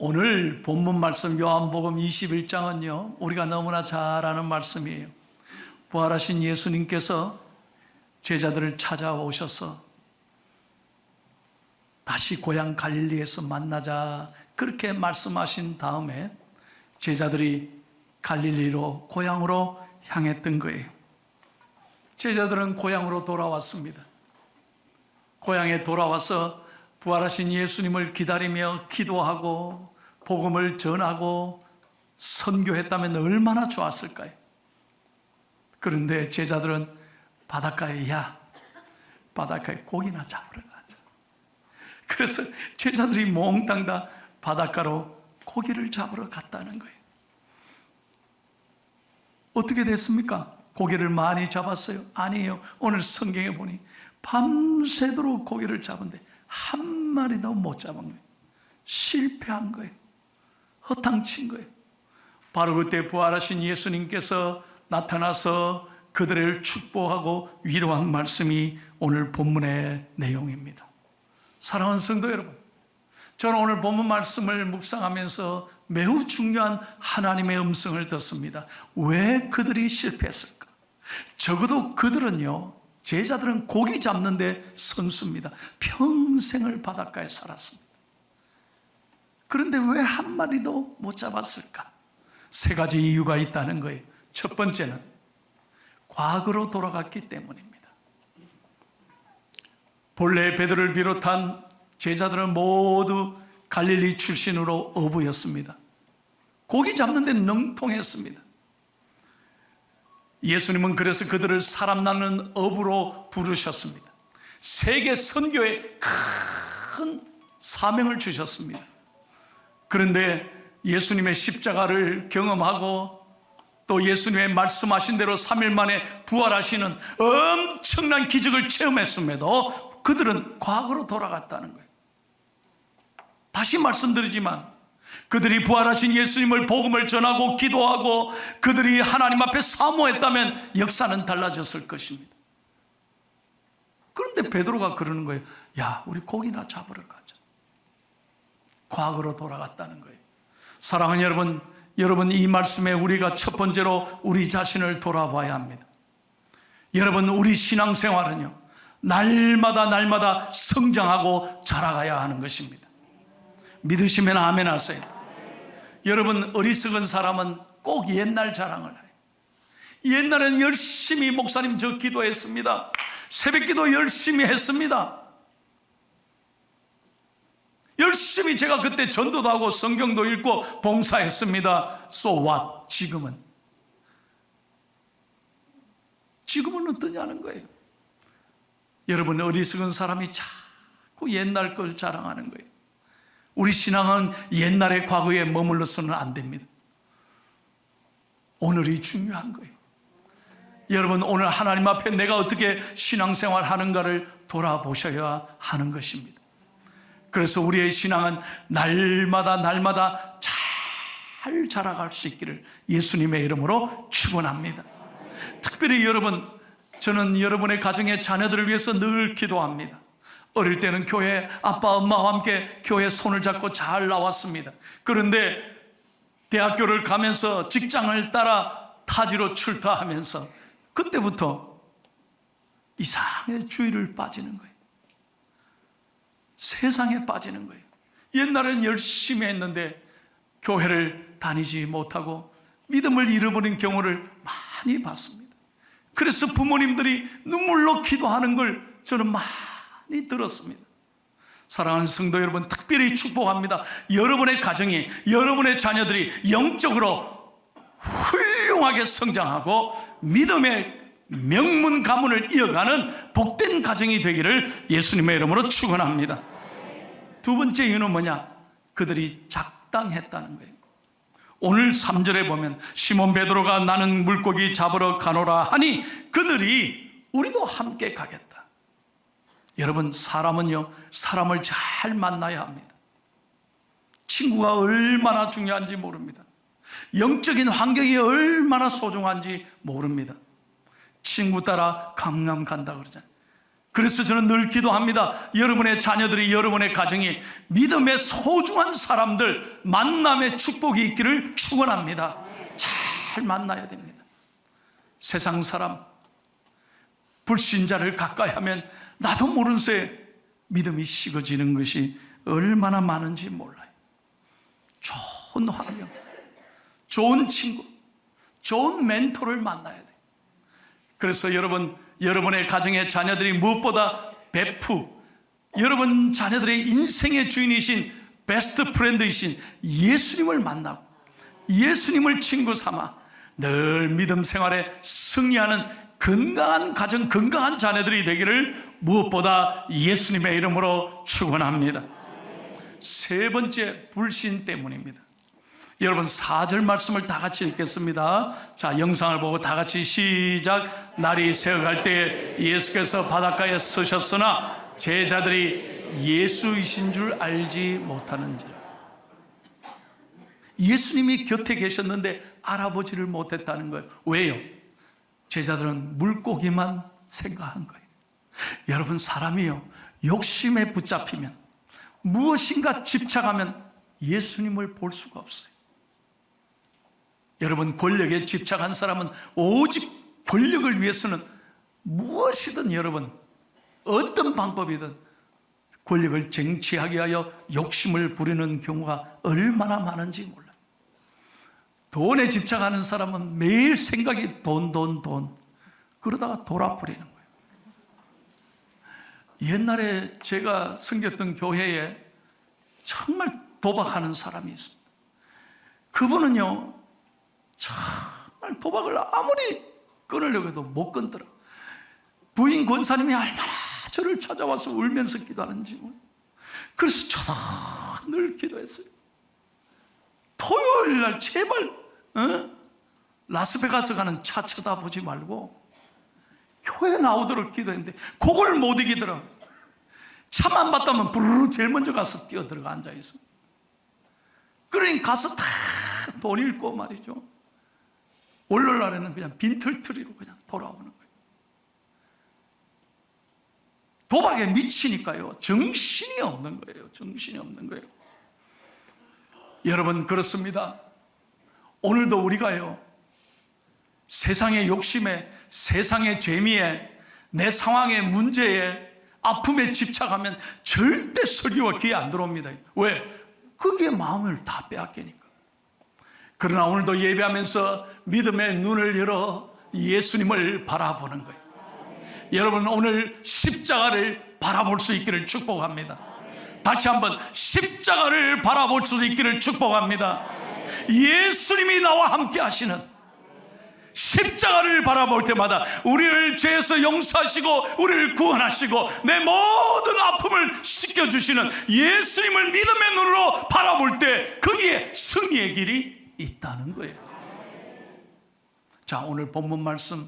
오늘 본문 말씀 요한복음 21장은요 우리가 너무나 잘 아는 말씀이에요. 부활하신 예수님께서 제자들을 찾아오셔서 다시 고향 갈릴리에서 만나자 그렇게 말씀하신 다음에 제자들이 갈릴리로 고향으로 향했던 거예요. 제자들은 고향으로 돌아왔습니다. 고향에 돌아와서 부활하신 예수님을 기다리며 기도하고 복음을 전하고 선교했다면 얼마나 좋았을까요? 그런데 제자들은 바닷가에 고기나 잡으러 가자. 그래서 제자들이 몽땅 다 바닷가로 고기를 잡으러 갔다는 거예요. 어떻게 됐습니까? 고기를 많이 잡았어요? 아니에요. 오늘 성경에 보니 밤새도록 고기를 잡은데 한 마리도 못 잡은 거예요. 실패한 거예요. 허탕친 거예요. 바로 그때 부활하신 예수님께서 나타나서 그들을 축복하고 위로한 말씀이 오늘 본문의 내용입니다. 사랑하는 성도 여러분, 저는 오늘 본문 말씀을 묵상하면서 매우 중요한 하나님의 음성을 듣습니다. 왜 그들이 실패했을까? 적어도 그들은요, 제자들은 고기 잡는데 선수입니다. 평생을 바닷가에 살았습니다. 그런데 왜 한 마리도 못 잡았을까? 세 가지 이유가 있다는 거예요. 첫 번째는 과거로 돌아갔기 때문입니다. 본래 베드로를 비롯한 제자들은 모두 갈릴리 출신으로 어부였습니다. 고기 잡는 데는 능통했습니다. 예수님은 그래서 그들을 사람 낳는 어부로 부르셨습니다. 세계 선교에 큰 사명을 주셨습니다. 그런데 예수님의 십자가를 경험하고 또 예수님의 말씀하신 대로 3일 만에 부활하시는 엄청난 기적을 체험했음에도 그들은 과거로 돌아갔다는 거예요. 다시 말씀드리지만 그들이 부활하신 예수님을 복음을 전하고 기도하고 그들이 하나님 앞에 사모했다면 역사는 달라졌을 것입니다. 그런데 베드로가 그러는 거예요. 야, 우리 고기나 잡으러 가자. 과거로 돌아갔다는 거예요. 사랑하는 여러분 이 말씀에 우리가 첫 번째로 우리 자신을 돌아봐야 합니다. 여러분, 우리 신앙생활은요 날마다 성장하고 자라가야 하는 것입니다. 믿으시면 아멘 하세요. 여러분, 어리석은 사람은 꼭 옛날 자랑을 해요. 옛날에는 열심히 목사님 저 기도했습니다. 새벽기도 열심히 했습니다. 열심히 제가 그때 전도도 하고 성경도 읽고 봉사했습니다. So what? 지금은 어떠냐는 거예요. 여러분, 어리석은 사람이 자꾸 옛날 걸 자랑하는 거예요. 우리 신앙은 옛날의 과거에 머물러서는 안 됩니다. 오늘이 중요한 거예요. 여러분, 오늘 하나님 앞에 내가 어떻게 신앙생활 하는가를 돌아보셔야 하는 것입니다. 그래서 우리의 신앙은 날마다 잘 자라갈 수 있기를 예수님의 이름으로 축원합니다. 특별히 여러분, 저는 여러분의 가정의 자녀들을 위해서 늘 기도합니다. 어릴 때는 교회 아빠 엄마와 함께 교회 손을 잡고 잘 나왔습니다. 그런데 대학교를 가면서 직장을 따라 타지로 출타하면서 그때부터 이상하게 주의를 빠지는 거예요. 세상에 빠지는 거예요. 옛날에는 열심히 했는데 교회를 다니지 못하고 믿음을 잃어버린 경우를 많이 봤습니다. 그래서 부모님들이 눈물로 기도하는 걸 저는 많이 들었습니다. 사랑하는 성도 여러분, 특별히 축복합니다. 여러분의 가정이, 여러분의 자녀들이 영적으로 훌륭하게 성장하고 믿음의 명문 가문을 이어가는 복된 가정이 되기를 예수님의 이름으로 축원합니다. 두 번째 이유는 뭐냐? 그들이 작당했다는 거예요. 오늘 3절에 보면 시몬 베드로가 나는 물고기 잡으러 가노라 하니 그들이 우리도 함께 가겠다. 여러분, 사람은요 사람을 잘 만나야 합니다. 친구가 얼마나 중요한지 모릅니다. 영적인 환경이 얼마나 소중한지 모릅니다. 친구 따라 강남 간다 그러잖아요. 그래서 저는 늘 기도합니다. 여러분의 자녀들이, 여러분의 가정이 믿음의 소중한 사람들, 만남의 축복이 있기를 축원합니다. 잘 만나야 됩니다. 세상 사람, 불신자를 가까이 하면 나도 모르는 새에 믿음이 식어지는 것이 얼마나 많은지 몰라요. 좋은 환경, 좋은 친구, 좋은 멘토를 만나야 돼요. 그래서 여러분의 가정의 자녀들이 무엇보다 베프, 여러분 자녀들의 인생의 주인이신 베스트 프렌드이신 예수님을 만나고 예수님을 친구 삼아 늘 믿음 생활에 승리하는 건강한 가정, 건강한 자녀들이 되기를 무엇보다 예수님의 이름으로 축원합니다. 세 번째, 불신 때문입니다. 여러분 4절 말씀을 다 같이 읽겠습니다. 자, 영상을 보고 다 같이 시작. 날이 새어갈 때 예수께서 바닷가에 서셨으나 제자들이 예수이신 줄 알지 못하는지라. 예수님이 곁에 계셨는데 알아보지를 못했다는 거예요. 왜요? 제자들은 물고기만 생각한 거예요. 여러분, 사람이요, 욕심에 붙잡히면, 무엇인가 집착하면 예수님을 볼 수가 없어요. 여러분, 권력에 집착한 사람은 오직 권력을 위해서는 무엇이든, 여러분 어떤 방법이든 권력을 쟁취하기 위하여 욕심을 부리는 경우가 얼마나 많은지 몰라요. 돈에 집착하는 사람은 매일 생각이 돈. 그러다가 돌아버리는 거예요. 옛날에 제가 섬겼던 교회에 정말 도박하는 사람이 있습니다. 그분은요, 정말 도박을 아무리 끊으려고 해도 못 끊더라. 부인 권사님이 얼마나 저를 찾아와서 울면서 기도하는지 몰라요. 그래서 저도 늘 기도했어요. 토요일 날 제발 라스베가스 가는 차 쳐다보지 말고 교회 나오도록 기도했는데 그걸 못 이기더라. 차만 봤다면 부르르 제일 먼저 가서 뛰어들어가 앉아있어. 그러니 가서 다 돈 잃고 말이죠. 월요일 날에는 그냥 빈털터리로 그냥 돌아오는 거예요. 도박에 미치니까요, 정신이 없는 거예요. 정신이 없는 거예요. 여러분, 그렇습니다. 오늘도 우리가요, 세상의 욕심에, 세상의 재미에, 내 상황의 문제에, 아픔에 집착하면 절대 설교가 귀에 안 들어옵니다. 왜? 거기에 마음을 다 빼앗기니까. 그러나 오늘도 예배하면서 믿음의 눈을 열어 예수님을 바라보는 거예요. 여러분, 오늘 십자가를 바라볼 수 있기를 축복합니다. 다시 한번 십자가를 바라볼 수 있기를 축복합니다. 예수님이 나와 함께 하시는 십자가를 바라볼 때마다 우리를 죄에서 용서하시고 우리를 구원하시고 내 모든 아픔을 씻겨주시는 예수님을 믿음의 눈으로 바라볼 때 거기에 승리의 길이 있다는 거예요. 자, 오늘 본문 말씀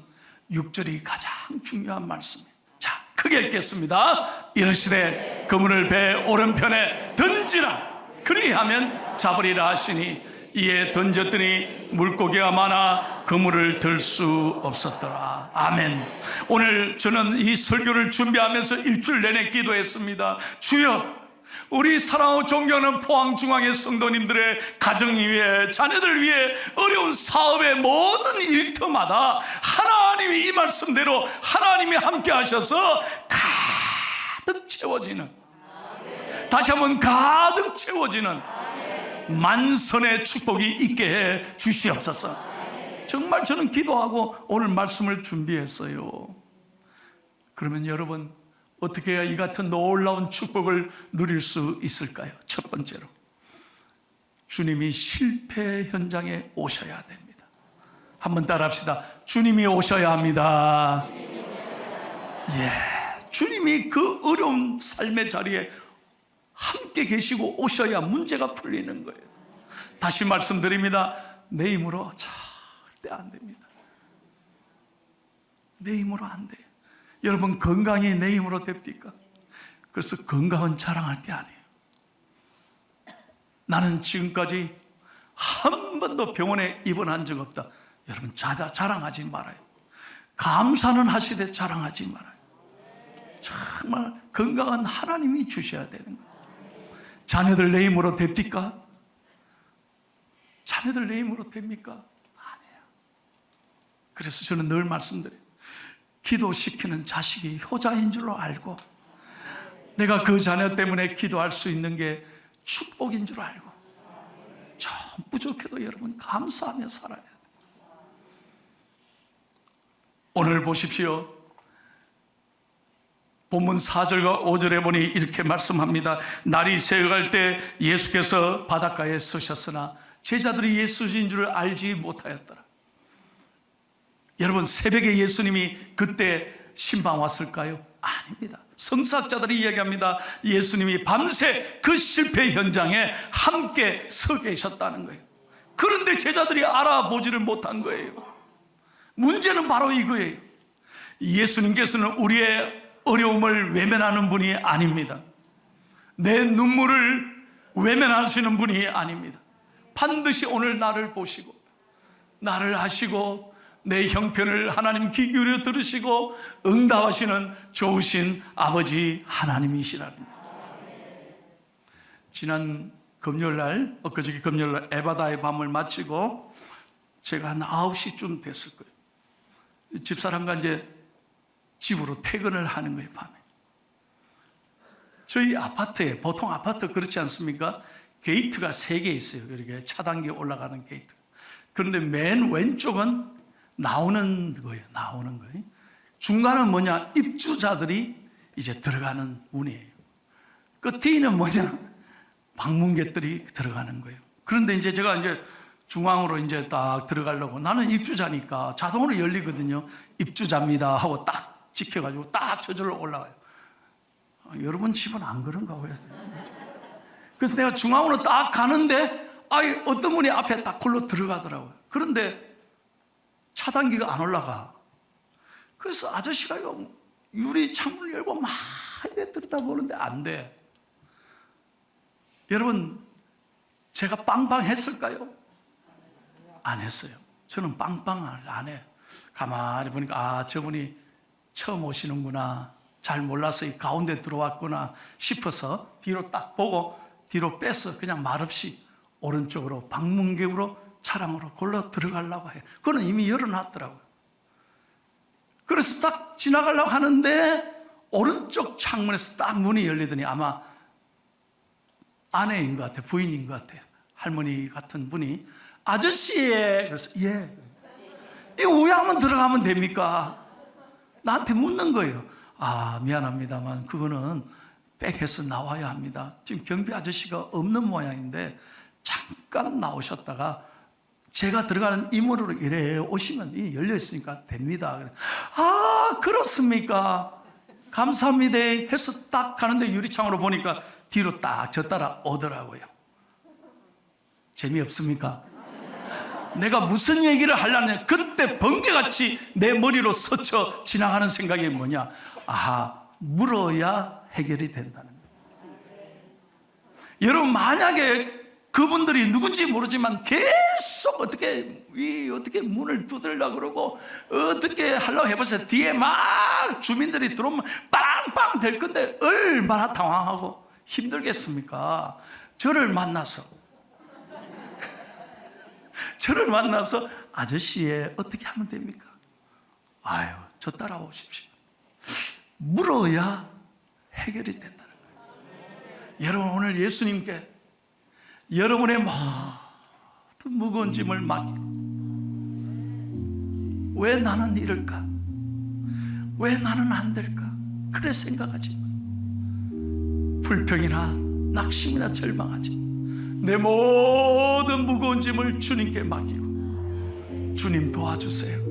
6절이 가장 중요한 말씀이에요. 자, 크게 읽겠습니다. 이르시되 그물을 배 오른편에 던지라. 그리하면 잡으리라 하시니 이에 던졌더니 물고기가 많아 그물을 들 수 없었더라. 아멘. 오늘 저는 이 설교를 준비하면서 일주일 내내 기도했습니다. 주여, 우리 사랑하고 존경하는 포항중앙의 성도님들의 가정 위에, 자녀들 위해, 어려운 사업의 모든 일터마다 하나님이 이 말씀대로 하나님이 함께 하셔서 가득 채워지는, 다시 한번 가득 채워지는 만선의 축복이 있게 해 주시옵소서. 정말 저는 기도하고 오늘 말씀을 준비했어요. 그러면 여러분, 어떻게 해야 이 같은 놀라운 축복을 누릴 수 있을까요? 첫 번째로, 주님이 실패 현장에 오셔야 됩니다. 한번 따라합시다. 주님이 오셔야 합니다. 주님이 그 어려운 삶의 자리에 함께 계시고 오셔야 문제가 풀리는 거예요. 다시 말씀드립니다. 내 힘으로 절대 안 됩니다. 내 힘으로 안 돼요. 여러분, 건강이 내 힘으로 됩니까? 그래서 건강은 자랑할 게 아니에요. 나는 지금까지 한 번도 병원에 입원한 적 없다. 여러분, 자랑하지 말아요. 감사는 하시되 자랑하지 말아요. 참 정말 건강한 하나님이 주셔야 되는 거예요. 자녀들 내 힘으로 됩니까? 자녀들 내 힘으로 됩니까? 아니에요. 그래서 저는 늘 말씀드려요. 기도시키는 자식이 효자인 줄로 알고, 내가 그 자녀 때문에 기도할 수 있는 게 축복인 줄 알고, 좀 부족해도 여러분 감사하며 살아야 돼요. 오늘 보십시오. 본문 4절과 5절에 보니 이렇게 말씀합니다. 날이 새어갈 때 예수께서 바닷가에 서셨으나 제자들이 예수인 줄 알지 못하였더라. 여러분, 새벽에 예수님이 그때 신방 왔을까요? 아닙니다. 성사학자들이 이야기합니다. 예수님이 밤새 그 실패 현장에 함께 서 계셨다는 거예요. 그런데 제자들이 알아보지를 못한 거예요. 문제는 바로 이거예요. 예수님께서는 우리의 어려움을 외면하는 분이 아닙니다. 내 눈물을 외면하시는 분이 아닙니다. 반드시 오늘 나를 보시고, 나를 하시고, 내 형편을 하나님 귀 기울여 들으시고 응답하시는 좋으신 아버지 하나님이시라는 거예요. 지난 금요일날, 엊그저께 금요일날 에바다의 밤을 마치고 제가 한 9시쯤 됐을 거예요. 집사람과 이제 집으로 퇴근을 하는 거예요, 밤에. 저희 아파트에, 보통 아파트 그렇지 않습니까? 게이트가 3개 있어요. 이렇게 차단기 올라가는 게이트. 그런데 맨 왼쪽은 나오는 거예요. 나오는 거예요. 중간은 뭐냐? 입주자들이 이제 들어가는 문이에요. 그 뒤는 뭐냐? 방문객들이 들어가는 거예요. 그런데 이제 제가 이제 중앙으로 이제 딱 들어가려고, 나는 입주자니까 자동으로 열리거든요. 입주자입니다 하고 딱 지켜가지고 딱 저절로 올라가요. 여러분 집은 안 그런가 봐요. 그래서 내가 중앙으로 딱 가는데 어떤 분이 앞에 딱 굴러 들어가더라고요. 그런데 차단기가 안 올라가. 그래서 아저씨가 유리 창문을 열고 막 이래 들여다보는데 안 돼. 여러분, 제가 빵빵했을까요? 안 했어요. 저는 빵빵을 안 해요. 가만히 보니까 저분이 처음 오시는구나, 잘 몰라서 이 가운데 들어왔구나 싶어서 뒤로 딱 보고 뒤로 빼서 그냥 말없이 오른쪽으로 방문객으로 차량으로 골로 들어가려고 해요. 그거는 이미 열어놨더라고요. 그래서 딱 지나가려고 하는데 오른쪽 창문에서 딱 문이 열리더니 아마 아내인 것 같아요. 부인인 것 같아요. 할머니 같은 분이 아저씨의, 그래서 예, 이거 왜 하면 들어가면 됩니까? 나한테 묻는 거예요. 미안합니다만 그거는 백해서 나와야 합니다. 지금 경비 아저씨가 없는 모양인데 잠깐 나오셨다가 제가 들어가는 이 문으로 이래 오시면 열려 있으니까 됩니다. 그렇습니까? 감사합니다 해서 딱 가는데 유리창으로 보니까 뒤로 딱 저 따라 오더라고요. 재미없습니까? 내가 무슨 얘기를 하려냐, 그때 번개같이 내 머리로 스쳐 지나가는 생각이 뭐냐, 물어야 해결이 된다는 거예요. 여러분, 만약에 그분들이 누군지 모르지만 계속 어떻게 문을 두들려고 그러고 어떻게 하려고 해보세요. 뒤에 막 주민들이 들어오면 빵빵 될 건데 얼마나 당황하고 힘들겠습니까? 저를 만나서 아저씨의 어떻게 하면 됩니까? 저 따라오십시오. 물어야 해결이 된다는 거예요. 여러분, 오늘 예수님께 여러분의 모든 무거운 짐을 맡기고, 왜 나는 이럴까? 왜 나는 안 될까? 그래 생각하지 마. 불평이나 낙심이나 절망하지 마. 내 모든 무거운 짐을 주님께 맡기고, 주님 도와주세요.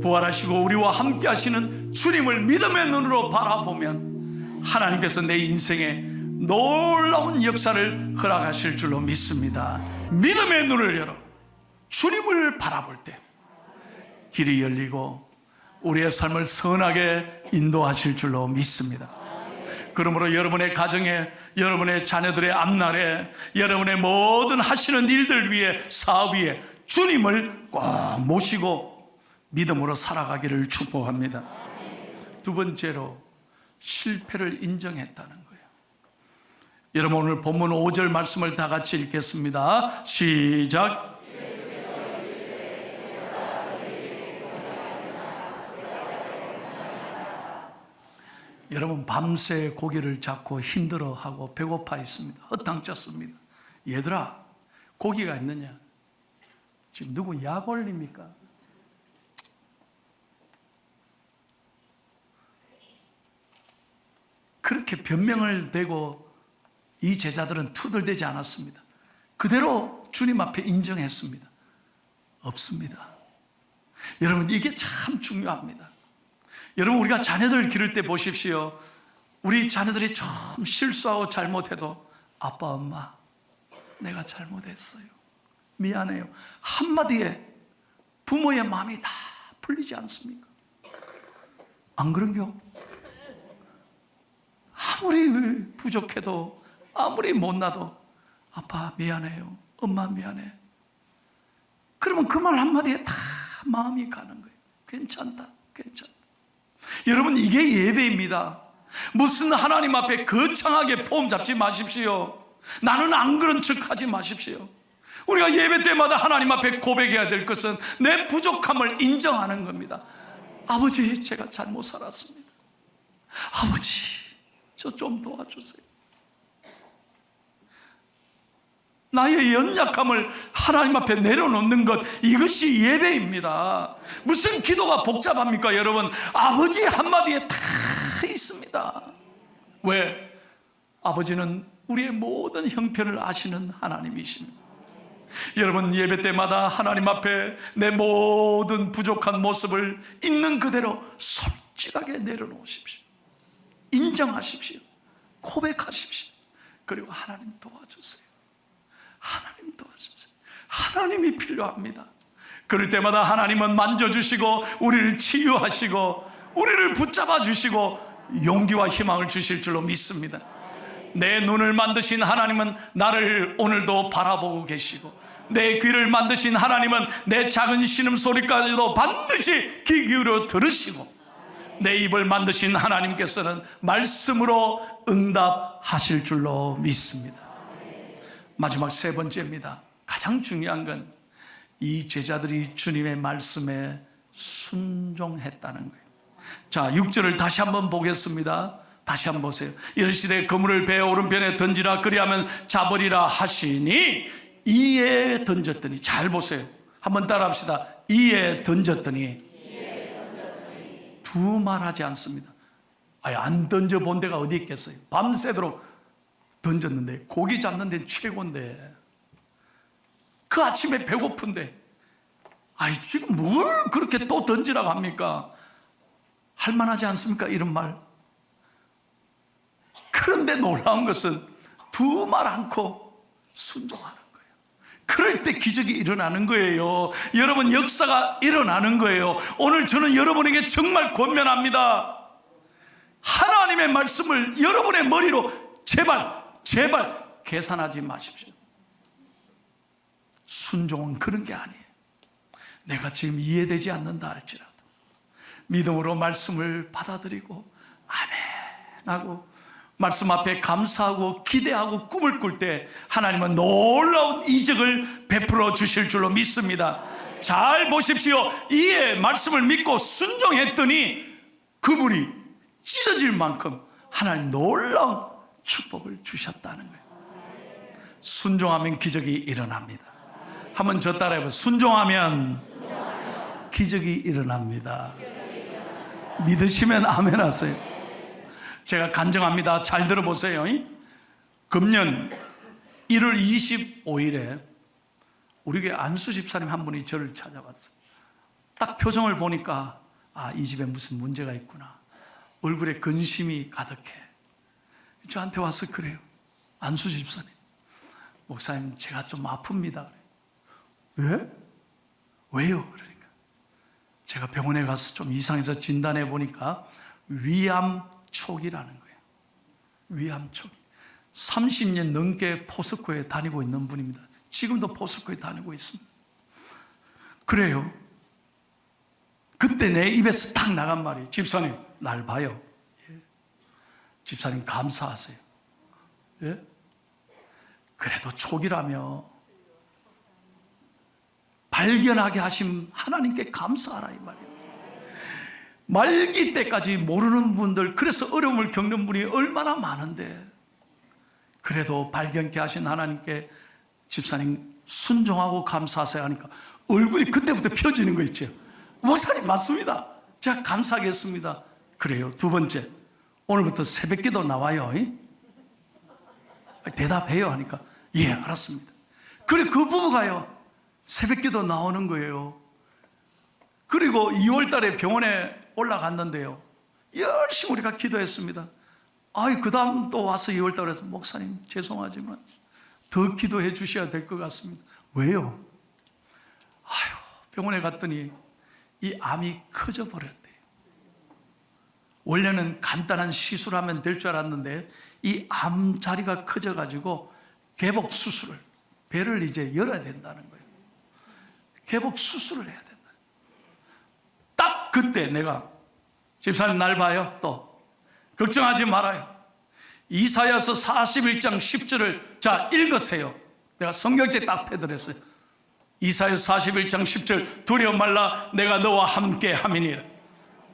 부활하시고 우리와 함께 하시는 주님을 믿음의 눈으로 바라보면 하나님께서 내 인생에 놀라운 역사를 허락하실 줄로 믿습니다. 믿음의 눈을 열어 주님을 바라볼 때 길이 열리고 우리의 삶을 선하게 인도하실 줄로 믿습니다. 그러므로 여러분의 가정에, 여러분의 자녀들의 앞날에, 여러분의 모든 하시는 일들 위해, 사업 위에 주님을 꼭 모시고 믿음으로 살아가기를 축복합니다. 두 번째로, 실패를 인정했다는 거예요. 여러분, 오늘 본문 5절 말씀을 다 같이 읽겠습니다. 시작. 여러분, 밤새 고기를 잡고 힘들어하고 배고파 있습니다. 허탕쳤습니다. 얘들아, 고기가 있느냐? 지금 누구 약 올립니까? 그렇게 변명을 대고 이 제자들은 투덜대지 않았습니다. 그대로 주님 앞에 인정했습니다. 없습니다. 여러분, 이게 참 중요합니다. 여러분, 우리가 자녀들 기를 때 보십시오. 우리 자녀들이 좀 실수하고 잘못해도 아빠, 엄마, 내가 잘못했어요. 미안해요. 한마디에 부모의 마음이 다 풀리지 않습니까? 안 그런겨? 아무리 부족해도, 아무리 못나도 아빠 미안해요. 엄마 미안해. 그러면 그 말 한마디에 다 마음이 가는 거예요. 괜찮다, 괜찮다. 여러분, 이게 예배입니다. 무슨 하나님 앞에 거창하게 폼 잡지 마십시오. 나는 안 그런 척 하지 마십시오. 우리가 예배 때마다 하나님 앞에 고백해야 될 것은 내 부족함을 인정하는 겁니다. 아버지, 제가 잘못 살았습니다. 아버지, 저 좀 도와주세요. 나의 연약함을 하나님 앞에 내려놓는 것, 이것이 예배입니다. 무슨 기도가 복잡합니까, 여러분? 아버지 한마디에 다 있습니다. 왜? 아버지는 우리의 모든 형편을 아시는 하나님이십니다. 여러분, 예배 때마다 하나님 앞에 내 모든 부족한 모습을 있는 그대로 솔직하게 내려놓으십시오. 인정하십시오. 고백하십시오. 그리고 하나님 도와주세요. 하나님 도와주세요. 하나님이 필요합니다. 그럴 때마다 하나님은 만져주시고 우리를 치유하시고 우리를 붙잡아 주시고 용기와 희망을 주실 줄로 믿습니다. 내 눈을 만드신 하나님은 나를 오늘도 바라보고 계시고, 내 귀를 만드신 하나님은 내 작은 신음소리까지도 반드시 귀 기울여 들으시고, 내 입을 만드신 하나님께서는 말씀으로 응답하실 줄로 믿습니다. 마지막 세 번째입니다. 가장 중요한 건 이 제자들이 주님의 말씀에 순종했다는 거예요. 자, 6절을 다시 한번 보겠습니다. 다시 한번 보세요. 이르시되 그물을 배 오른편에 던지라, 그리하면 잡으리라 하시니, 이에 던졌더니, 잘 보세요. 한번 따라합시다. 이에 던졌더니. 두 말 하지 않습니다. 아니, 안 던져본 데가 어디 있겠어요? 밤새도록 던졌는데, 고기 잡는 데는 최고인데, 그 아침에 배고픈데, 아이, 지금 뭘 그렇게 또 던지라고 합니까? 할만하지 않습니까? 이런 말. 그런데 놀라운 것은 두 말 않고 순종하는 거예요. 그럴 때 기적이 일어나는 거예요. 여러분, 역사가 일어나는 거예요. 오늘 저는 여러분에게 정말 권면합니다. 하나님의 말씀을 여러분의 머리로 제발 계산하지 마십시오. 순종은 그런 게 아니에요. 내가 지금 이해되지 않는다 할지라도 믿음으로 말씀을 받아들이고 아멘 하고 말씀 앞에 감사하고 기대하고 꿈을 꿀 때 하나님은 놀라운 이적을 베풀어 주실 줄로 믿습니다. 잘 보십시오. 이에 말씀을 믿고 순종했더니 그물이 찢어질 만큼 하나님 놀라운 축복을 주셨다는 거예요. 순종하면 기적이 일어납니다. 한번 저 따라해보세요. 순종하면 기적이 일어납니다. 믿으시면 아멘 하세요. 제가 간증합니다. 잘 들어보세요. 금년 1월 25일에 우리 교회 안수 집사님 한 분이 저를 찾아왔어요. 딱 표정을 보니까 아, 이 집에 무슨 문제가 있구나. 얼굴에 근심이 가득해. 저한테 와서 그래요. 안수 집사님, 목사님, 제가 좀 아픕니다. 왜? 왜요? 그러니까 제가 병원에 가서 좀 이상해서 진단해 보니까 위암 초기라는 거예요. 위암 초기. 30년 넘게 포스코에 다니고 있는 분입니다. 지금도 포스코에 다니고 있습니다. 그래요. 그때 내 입에서 딱 나간 말이, 집사님, 날 봐요. 예. 집사님 감사하세요. 예? 그래도 촉이라며 발견하게 하신 하나님께 감사하라 이 말이에요. 말기 때까지 모르는 분들, 그래서 어려움을 겪는 분이 얼마나 많은데, 그래도 발견케 하신 하나님께 집사님 순종하고 감사하세요 하니까 얼굴이 그때부터 펴지는 거 있죠. 목사님 맞습니다. 제가 감사하겠습니다. 그래요. 두 번째, 오늘부터 새벽기도 나와요. 대답해요 하니까 예 알았습니다. 그래 그 부부가요 새벽기도 나오는 거예요. 그리고 2월 달에 병원에 올라갔는데요, 열심히 우리가 기도했습니다. 그 다음 또 와서 2월 달에 해서 목사님 죄송하지만 더 기도해 주셔야 될 것 같습니다. 왜요? 병원에 갔더니 이 암이 커져 버렸대요. 원래는 간단한 시술하면 될 줄 알았는데 이 암 자리가 커져가지고 개복 수술을, 배를 이제 열어야 된다는 거예요. 개복 수술을 해야 된다. 딱 그때 내가 집사님 날 봐요. 또 걱정하지 말아요. 이사야서 41장 10절을 자 읽으세요. 내가 성경책 딱 펴드렸어요. 이사야서 41장 10절 두려워 말라 내가 너와 함께 함이니라.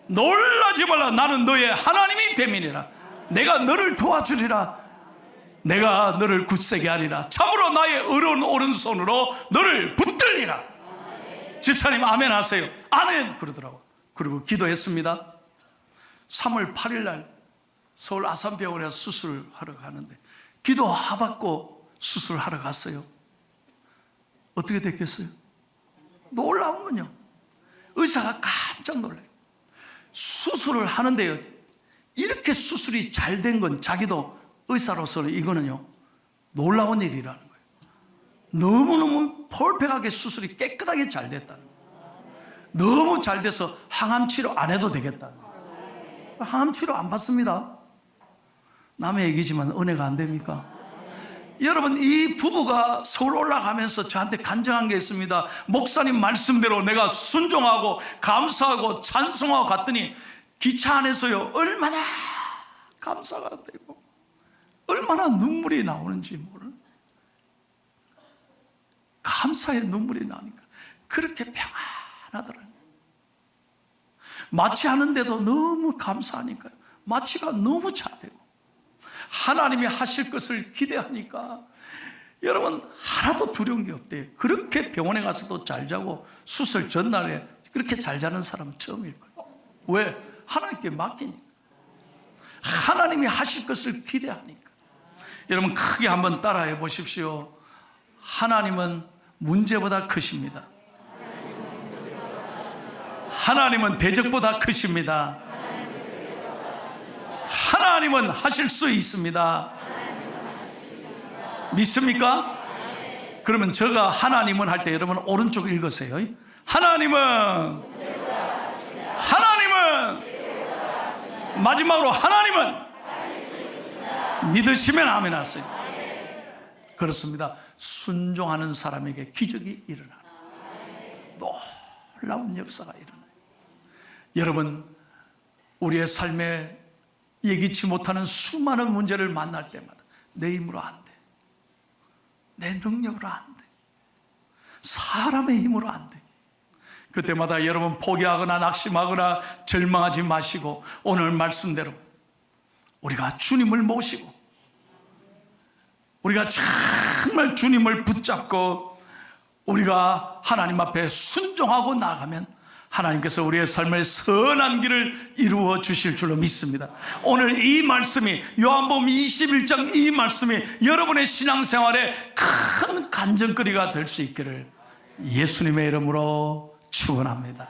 놀라지 말라 나는 너의 하나님이 됨이니라. 내가 너를 도와주리라. 내가 너를 굳세게 하리라. 참으로 나의 의로운 오른손으로 너를 붙들리라. 집사님 아멘 하세요. 아멘 그러더라고. 그리고 기도했습니다. 3월 8일 날 서울 아산병원에 수술을 하러 가는데 기도 받고 수술을 하러 갔어요. 어떻게 됐겠어요? 놀라운군요. 의사가 깜짝 놀라요. 수술을 하는데요, 이렇게 수술이 잘 된 건 자기도 의사로서는 이거는요 놀라운 일이라는 거예요. 너무너무 퍼펙트하게 수술이 깨끗하게 잘 됐다는 거예요. 너무 잘 돼서 항암 치료 안 해도 되겠다는 거예요. 항암 치료 안 받습니다. 남의 얘기지만 은혜가 안 됩니까? 여러분, 이 부부가 서울 올라가면서 저한테 간증한 게 있습니다. 목사님 말씀대로 내가 순종하고 감사하고 찬송하고 갔더니 기차 안에서요 얼마나 감사가 되고 얼마나 눈물이 나오는지 모르는, 감사의 눈물이 나니까 그렇게 평안하더라고요. 마취하는데도 너무 감사하니까요, 마취가 너무 잘 되고 하나님이 하실 것을 기대하니까 여러분 하나도 두려운 게 없대요. 그렇게 병원에 가서도 잘 자고 수술 전날에 그렇게 잘 자는 사람은 처음일 거예요. 왜? 하나님께 맡기니까, 하나님이 하실 것을 기대하니까. 여러분 크게 한번 따라해 보십시오. 하나님은 문제보다 크십니다. 하나님은 대적보다 크십니다. 하나님은 하실 수 있습니다. 믿습니까? 그러면 제가 하나님은 할 때 여러분 오른쪽 읽으세요. 하나님은, 마지막으로 하나님은 믿으시면 아멘 하세요. 그렇습니다. 순종하는 사람에게 기적이 일어나요. 놀라운 역사가 일어나요. 여러분, 우리의 삶에 예기치 못하는 수많은 문제를 만날 때마다 내 힘으로 안 돼, 내 능력으로 안 돼, 사람의 힘으로 안 돼. 그때마다 여러분 포기하거나 낙심하거나 절망하지 마시고 오늘 말씀대로 우리가 주님을 모시고 우리가 정말 주님을 붙잡고 우리가 하나님 앞에 순종하고 나가면 하나님께서 우리의 삶의 선한 길을 이루어 주실 줄로 믿습니다. 오늘 이 말씀이, 요한복음 21장 이 말씀이 여러분의 신앙생활에 큰 간증거리가 될 수 있기를 예수님의 이름으로 축원합니다.